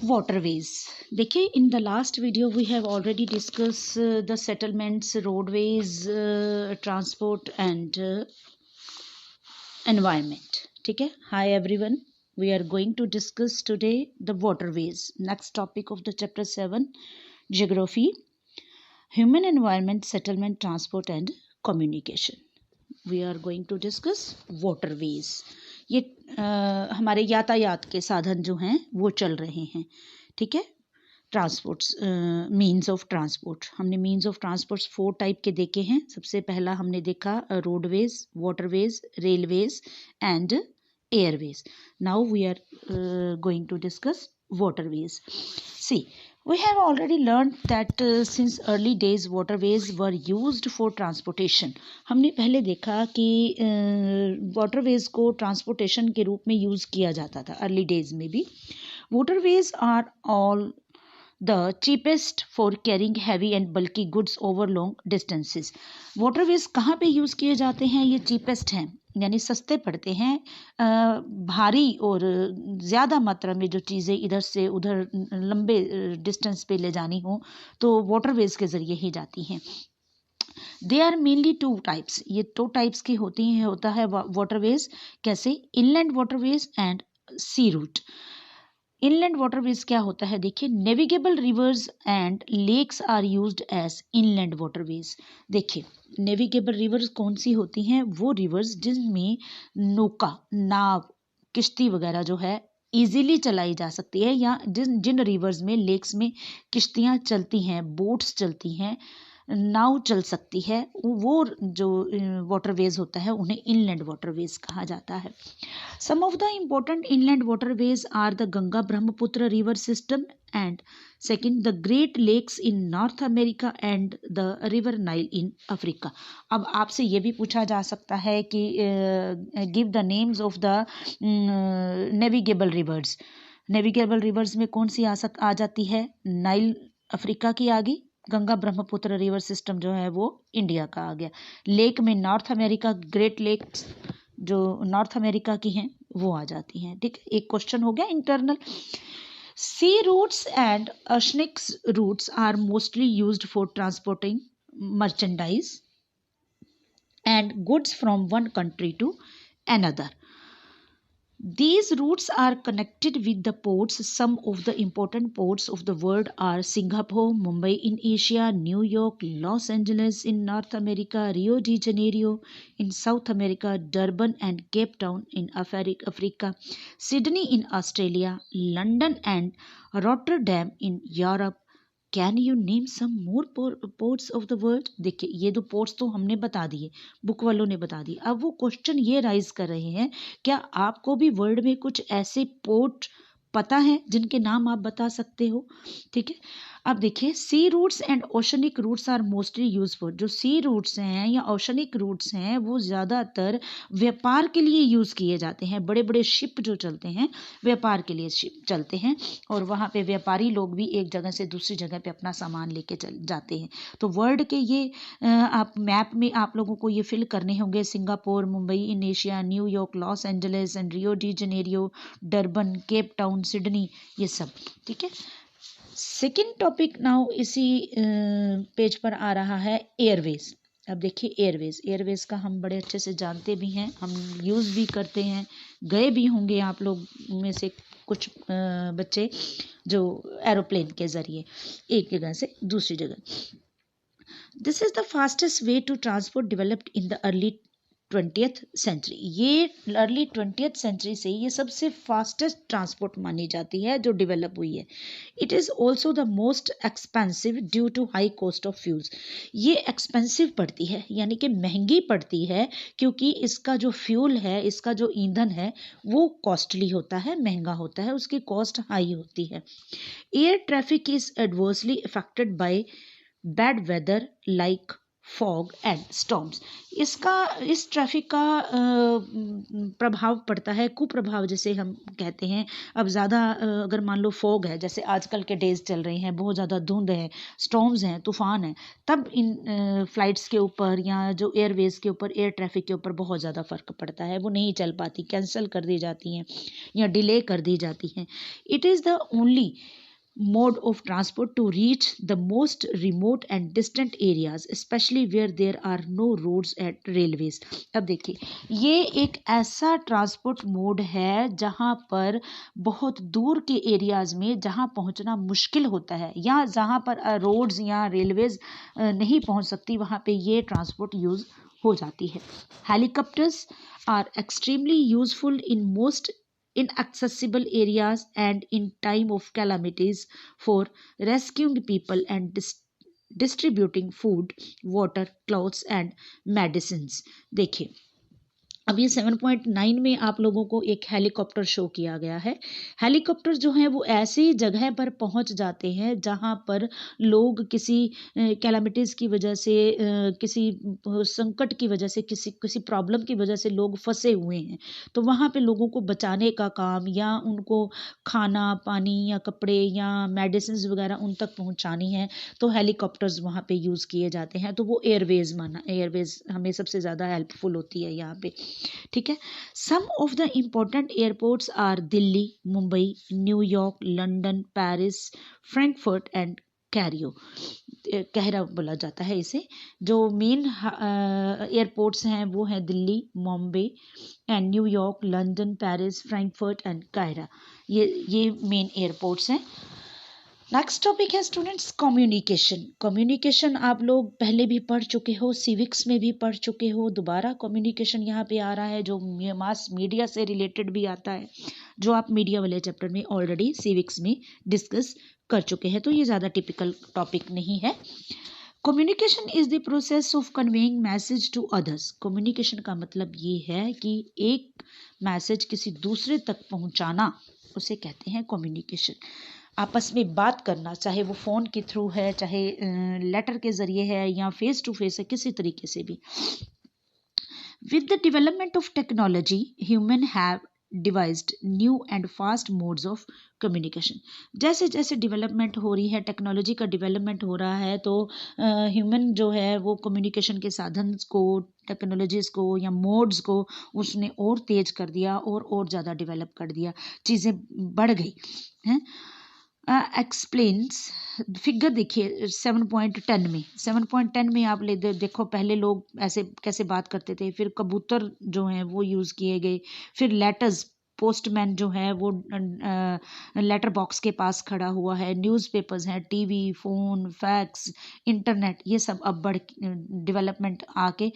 waterways. देखिए, in the last video we have already discussed the settlements, roadways, transport and environment. ठीक है. Hi everyone, we are going to discuss today the waterways. Next topic of the chapter 7, geography, human environment, settlement, transport and communication. We are going to discuss waterways. ये हमारे यातायात के साधन जो हैं वो चल रहे हैं. ठीक है. Transports, means of transport. हमने मीन्स ऑफ ट्रांसपोर्ट्स 4 टाइप के देखे हैं. सबसे पहला हमने देखा roadways, waterways, railways and airways. Now we are going to discuss waterways. See, we have already learned that since early days waterways were used for transportation. हमने पहले देखा कि waterways को transportation के रूप में यूज़ किया जाता था early days में भी. Waterways are all the cheapest for carrying heavy and bulky goods over long distances. Waterways कहाँ पे यूज़ किए जाते हैं? ये cheapest हैं, यानी सस्ते पड़ते हैं. भारी और ज़्यादा मात्रा में जो चीज़ें इधर से उधर लंबे डिस्टेंस पे ले जानी हो तो वाटरवेज के ज़रिए ही जाती हैं. They are mainly 2 types. ये 2 टाइप्स की होता है वाटरवेज. कैसे? Inland waterways and sea route. Inland waterways क्या होता है? देखिए, navigable rivers and lakes are used as inland waterways. देखिए, नेविगेबल रिवर्स कौन सी होती हैं? वो रिवर्स जिनमें नौका, नाव, किश्ती वगैरह जो है इजीली चलाई जा सकती है, या जिन रिवर्स में, लेक्स में किश्तियाँ चलती हैं, बोट्स चलती हैं, नाव चल सकती है, वो जो वाटरवेज होता है उन्हें इनलैंड वाटरवेज कहा जाता है. Some of the important inland waterways are the Ganga Brahmaputra river system and second the Great Lakes in North America and the river Nile in Africa. अब आपसे ये भी पूछा जा सकता है कि give the names of the navigable rivers. Navigable rivers में कौन सी आ जाती है? नाइल अफ्रीका की आ गई, गंगा ब्रह्मपुत्र रिवर सिस्टम जो है वो इंडिया का आ गया. लेक में नॉर्थ अमेरिका, ग्रेट लेक्स जो नॉर्थ अमेरिका की हैं वो आ जाती हैं. ठीक, एक क्वेश्चन हो गया internal. Sea routes and oceanic routes are mostly used for transporting merchandise and goods from one country to another. These routes are connected with the ports. Some of the important ports of the world are Singapore, Mumbai in Asia, New York, Los Angeles in North America, Rio de Janeiro in South America, Durban and Cape Town in Africa, Sydney in Australia, London and Rotterdam in Europe. Can you name some more ports of the world. देखिए, ये 2 ports तो हमने बता दिए, book वालों ने बता दिए. अब वो क्वेश्चन ये राइज कर रहे हैं, क्या आपको भी वर्ल्ड में कुछ ऐसे पोर्ट पता है जिनके नाम आप बता सकते हो? ठीक है. अब देखिए, sea routes and oceanic routes are mostly useful. जो सी रूट्स हैं या ओशनिक रूट्स हैं वो ज़्यादातर व्यापार के लिए यूज़ किए जाते हैं. बड़े बड़े शिप जो चलते हैं व्यापार के लिए शिप चलते हैं, और वहाँ पे व्यापारी लोग भी एक जगह से दूसरी जगह पे अपना सामान लेके चल जाते हैं. तो वर्ल्ड के ये आप मैप में आप लोगों को ये फिल करने होंगे. Singapore, Mumbai in Asia, New York, Los Angeles and Rio de Janeiro, Durban, Cape Town, Sydney, ये सब. ठीक है. सेकेंड टॉपिक नाउ इसी पेज पर आ रहा है एयरवेज. अब देखिए, एयरवेज का हम बड़े अच्छे से जानते भी हैं, हम यूज़ भी करते हैं, गए भी होंगे आप लोग में से कुछ बच्चे जो एरोप्लेन के ज़रिए एक जगह से दूसरी जगह. This is the fastest way to transport developed in the early 20th century. ये अर्ली 20th सेंचुरी से ये सबसे फास्टेस्ट ट्रांसपोर्ट मानी जाती है जो डेवलप हुई है. It is also the most expensive due to high cost of fuels. ये एक्सपेंसिव पड़ती है, यानी कि महंगी पड़ती है, क्योंकि इसका जो फ्यूल है, इसका जो ईंधन है वो कॉस्टली होता है, महंगा होता है, उसकी कॉस्ट हाई होती है. Air traffic is adversely affected by bad weather like fog and storms. इस ट्रैफिक का प्रभाव पड़ता है, कुप्रभाव जैसे हम कहते हैं। अब ज़्यादा अगर मान लो फॉग है, जैसे आजकल के डेज चल रहे हैं, बहुत ज़्यादा धुंध है, स्टॉर्म्स हैं, तूफान है, तब इन फ्लाइट्स के ऊपर या जो एयरवेज के ऊपर, एयर ट्रैफिक के ऊपर बहुत ज़्यादा फ़र्क पड़ता है। वो नहीं चल पाती, कैंसिल कर दी जाती हैं या डिले कर दी जाती हैं। It is the only mode of transport to reach the most remote and distant areas, especially where there are no roads and railways। अब देखिए, ये एक ऐसा ट्रांसपोर्ट मोड है जहाँ पर बहुत दूर के एरियाज में जहाँ पहुँचना मुश्किल होता है या जहाँ पर रोड्स या रेलवेज नहीं पहुँच सकती, वहाँ पे ये ट्रांसपोर्ट यूज़ हो जाती है। Helicopters are extremely useful in most inaccessible areas and in time of calamities for rescuing people and distributing food, water, clothes and medicines। देखिए, अब ये 7.9 में आप लोगों को एक हेलीकॉप्टर शो किया गया है। हेलीकॉप्टर जो है वो ऐसी जगह पर पहुंच जाते हैं जहां पर लोग किसी कैलामिटीज़ की वजह से, किसी संकट की वजह से, किसी प्रॉब्लम की वजह से लोग फंसे हुए हैं, तो वहां पे लोगों को बचाने का काम या उनको खाना, पानी या कपड़े या मेडिसिन वगैरह उन तक पहुंचानी है, तो हेलीकॉप्टर्स वहां पे यूज़ किए जाते हैं। तो वो एयरवेज हमें सबसे ज़्यादा हेल्पफुल होती है यहाँ पे, ठीक है। Some of the important airports are Delhi, Mumbai, New York, London, Paris, Frankfurt and कहरा बोला जाता है इसे। जो मेन एयरपोर्ट्स हैं वो हैं Delhi, Mumbai and New York, London, Paris, Frankfurt and कहरा। ये मेन एयरपोर्ट्स हैं। नेक्स्ट टॉपिक है स्टूडेंट्स कम्युनिकेशन। कम्युनिकेशन आप लोग पहले भी पढ़ चुके हो, सिविक्स में भी पढ़ चुके हो। दोबारा कम्युनिकेशन यहाँ पे आ रहा है जो मास मीडिया से रिलेटेड भी आता है, जो आप मीडिया वाले चैप्टर में ऑलरेडी सिविक्स में डिस्कस कर चुके हैं, तो ये ज़्यादा टिपिकल टॉपिक नहीं है। Communication is the process of conveying message to others. Communication का मतलब ये है कि एक मैसेज किसी दूसरे तक पहुँचाना, उसे कहते हैं कम्युनिकेशन। आपस में बात करना, चाहे वो फ़ोन के थ्रू है, चाहे लेटर के ज़रिए है या फेस टू फेस है, किसी तरीके से भी। With the development of technology, human have devised new and fast modes of communication. जैसे जैसे डेवलपमेंट हो रही है, टेक्नोलॉजी का डेवलपमेंट हो रहा है, तो ह्यूमन जो है वो कम्युनिकेशन के साधन को, टेक्नोलॉजीज़ को या मोड्स को उसने और तेज़ कर दिया और ज़्यादा डेवलप कर दिया, चीज़ें बढ़ गई हैं। एक्सप्लेन्स फिगर देखिए 7.10 में आप देखो, पहले लोग ऐसे कैसे बात करते थे, फिर कबूतर जो हैं वो यूज़ किए गए, फिर लेटर्स, पोस्टमैन जो है वो लेटर बॉक्स के पास खड़ा हुआ है, न्यूज़पेपर्स हैं, टीवी, फ़ोन, फैक्स, इंटरनेट, ये सब अब डेवलपमेंट आके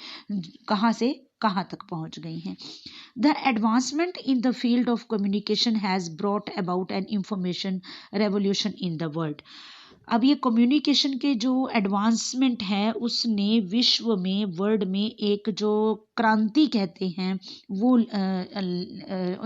कहाँ से कहाँ तक पहुँच गई हैं। The advancement in the field of communication has brought about an information revolution in the world. अब ये कम्युनिकेशन के जो एडवांसमेंट है उसने विश्व में, वर्ल्ड में एक जो क्रांति कहते हैं वो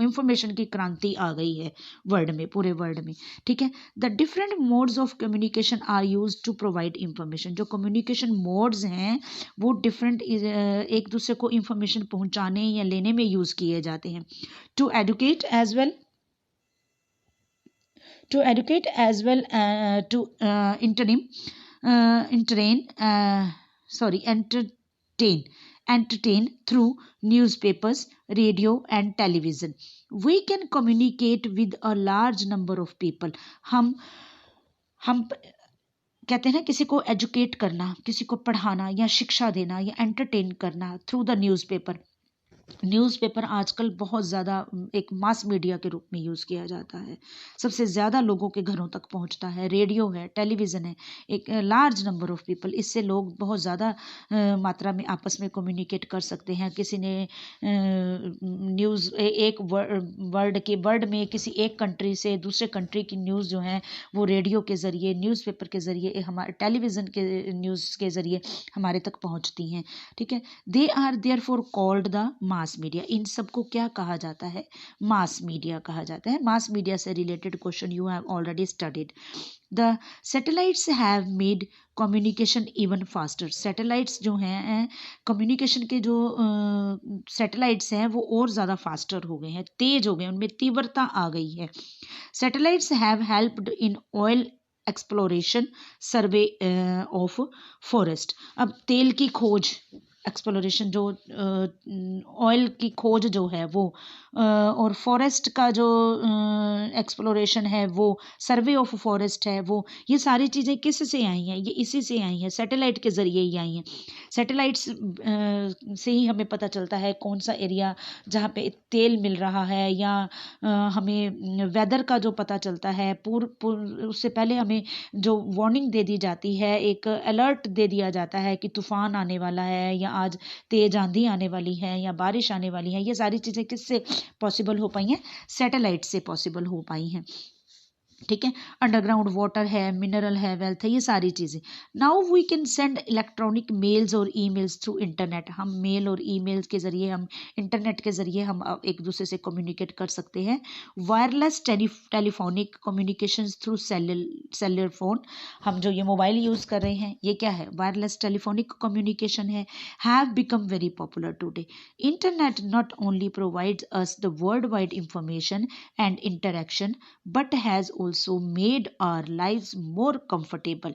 इंफॉर्मेशन की क्रांति आ गई है वर्ल्ड में, पूरे वर्ल्ड में, ठीक है। The different modes of communication are use to provide information. जो कम्युनिकेशन मोड्स हैं वो डिफरेंट एक दूसरे को इंफॉर्मेशन पहुंचाने या लेने में यूज किए जाते हैं। To educate as well to entertain through newspapers, radio and television. We can communicate with a large number of people. हम कहते हैं ना, किसी को एजुकेट करना, किसी को पढ़ाना या शिक्षा देना या एंटरटेन करना थ्रू द न्यूज़पेपर। न्यूज़पेपर आजकल बहुत ज़्यादा एक मास मीडिया के रूप में यूज़ किया जाता है, सबसे ज़्यादा लोगों के घरों तक पहुंचता है। रेडियो है, टेलीविज़न है, एक लार्ज नंबर ऑफ पीपल, इससे लोग बहुत ज़्यादा मात्रा में आपस में कम्युनिकेट कर सकते हैं। किसी ने न्यूज़ एक वर्ल्ड में किसी एक कंट्री से दूसरे कंट्री की न्यूज़ जो है वो रेडियो के ज़रिए, न्यूज़पेपर के ज़रिए, हमारे टेलीविज़न के न्यूज़ के ज़रिए हमारे तक पहुँचती हैं, ठीक है। They are therefore called the mass media, इन सबको क्या कहा जाता है? मास मीडिया कहा जाता है। मास मीडिया से related question you have already studied. The satellites have made communication even faster. Satellites जो हैं, कम्युनिकेशन के जो सैटेलाइट्स हैं वो और ज़्यादा फास्टर हो गए हैं, तेज हो गए, उनमें तीव्रता आ गई है। Satellites have helped in oil exploration, survey of forest. अब तेल की खोज, एक्सप्लोरेशन जो ऑयल की खोज जो है वो, और फॉरेस्ट का जो एक्सप्लोरेशन है वो, सर्वे ऑफ फॉरेस्ट है वो, ये सारी चीज़ें किस से आई हैं? ये इसी से आई हैं, सैटेलाइट के ज़रिए ही आई हैं। सैटेलाइट्स से ही हमें पता चलता है कौन सा एरिया जहाँ पे तेल मिल रहा है, या हमें वेदर का जो पता चलता है, उससे पहले हमें जो वार्निंग दे दी जाती है, एक अलर्ट दे दिया जाता है कि तूफान आने वाला है, या आज तेज आंधी आने वाली है, या बारिश आने वाली है। ये सारी चीज़ें किससे पॉसिबल हो पाई हैं? सैटेलाइट से पॉसिबल हो पाई हैं। ठीक है, अंडरग्राउंड वाटर है, मिनरल है, वेल्थ है, ये सारी चीज़ें। Now we can send electronic mails और ईमेल्स थ्रू इंटरनेट। हम मेल और ईमेल्स के ज़रिए, हम इंटरनेट के ज़रिए हम एक दूसरे से कम्युनिकेट कर सकते हैं। Wireless telephonic communications through cellular phone. हम जो ये मोबाइल यूज़ कर रहे हैं, ये क्या है? वायरलेस टेलीफोनिक कम्युनिकेशन है। Have become very popular today. Internet not only provides us the world wide information and interaction, but has also made our lives more comfortable.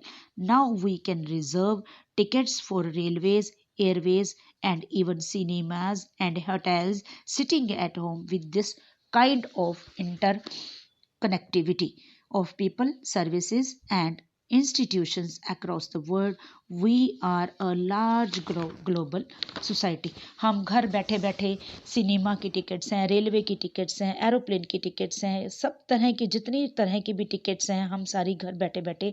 Now we can reserve tickets for railways, airways, and even cinemas and hotels sitting at home with this kind of interconnectivity of people, services, and institutions across the world. We are a large global society. हम घर बैठे बैठे cinema की tickets हैं, railway की tickets हैं, aeroplane की tickets हैं, सब तरह की, जितनी तरह की भी टिकट्स हैं, हम सारी घर बैठे बैठे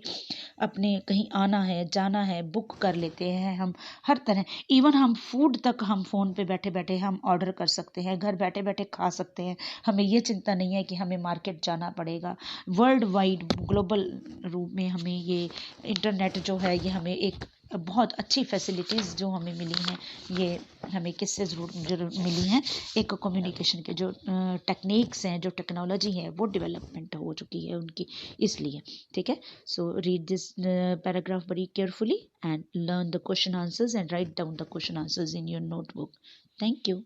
अपने कहीं आना है, जाना है, बुक कर लेते हैं हम। हर तरह, इवन हम फूड तक हम फ़ोन पे बैठे बैठे हम ऑर्डर कर सकते हैं, घर बैठे बैठे खा सकते हैं। हमें ये चिंता नहीं है कि हमें मार्केट जाना पड़ेगा। वर्ल्ड वाइड ग्लोबल रूप में हमें ये इंटरनेट जो है, ये हमें एक बहुत अच्छी फैसिलिटीज़ जो हमें मिली हैं, ये हमें किससे ज़रूर मिली हैं? एक कम्युनिकेशन के जो टेक्निक्स हैं, जो टेक्नोलॉजी है, वो डेवलपमेंट हो चुकी है उनकी, इसलिए। ठीक है, so read this paragraph very carefully and learn the question answers and write down the question answers in your notebook. Thank you.